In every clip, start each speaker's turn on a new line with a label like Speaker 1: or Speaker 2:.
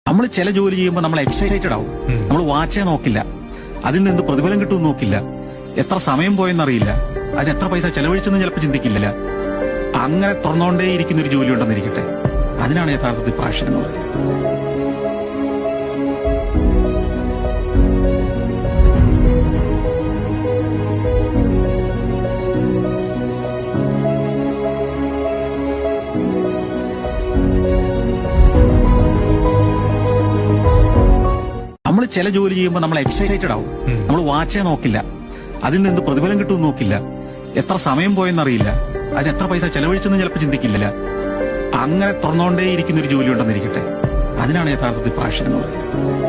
Speaker 1: നമ്മൾ ചില ജോലി ചെയ്യുമ്പോൾ നമ്മൾ എക്സൈറ്റഡ് ആവും. നമ്മൾ വാച്ചേ നോക്കില്ല, അതിൽ നിന്ന് പ്രതിഫലം കിട്ടുമെന്ന് നോക്കില്ല, എത്ര സമയം പോയെന്നറിയില്ല, അതിന് എത്ര പൈസ ചെലവഴിച്ചെന്ന് ചിലപ്പോൾ ചിന്തിക്കില്ല. അങ്ങനെ തുറന്നുകൊണ്ടേ ഇരിക്കുന്ന ഒരു ജോലി ഉണ്ടെന്നിരിക്കട്ടെ, അതിനാണ് യഥാർത്ഥത്തിൽ പാഷൻ എന്ന് പറയുന്നത്. നമ്മൾ ചില ജോലി ചെയ്യുമ്പോൾ നമ്മൾ എക്സൈറ്റഡ് ആവും. നമ്മൾ വാച്ചേ നോക്കില്ല, അതിൽ നിന്ന് പ്രതിഫലം കിട്ടുമെന്ന് നോക്കില്ല, എത്ര സമയം പോയെന്നറിയില്ല, അതിന് എത്ര പൈസ ചെലവഴിച്ചെന്ന് ചിലപ്പോൾ ചിന്തിക്കില്ല. അങ്ങനെ തുറന്നുകൊണ്ടേ ഇരിക്കുന്ന ഒരു ജോലി ഉണ്ടെന്നിരിക്കട്ടെ, അതിനാണ് യഥാർത്ഥത്തിൽ പാഷൻ എന്ന് പറയുന്നത്.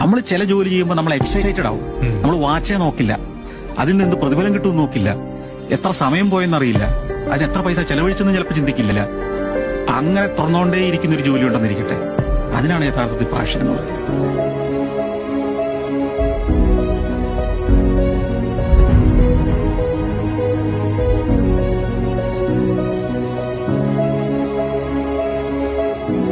Speaker 1: നമ്മൾ ചില ജോലി ചെയ്യുമ്പോൾ നമ്മൾ എക്സൈറ്റഡ് ആവും. നമ്മൾ വാച്ചേ നോക്കില്ല, അതിൽ നിന്ന് പ്രതിഫലം കിട്ടുമെന്ന് നോക്കില്ല, എത്ര സമയം പോയെന്നറിയില്ല, അതിന് എത്ര പൈസ ചെലവഴിച്ചെന്ന് ചിലപ്പോൾ ചിന്തിക്കില്ല. അങ്ങനെ തുറന്നുകൊണ്ടേ ഇരിക്കുന്ന ഒരു ജോലി ഉണ്ടെന്നിരിക്കട്ടെ, അതിനാണ് യഥാർത്ഥത്തിൽ പാഷൻ എന്ന് പറയുന്നത്.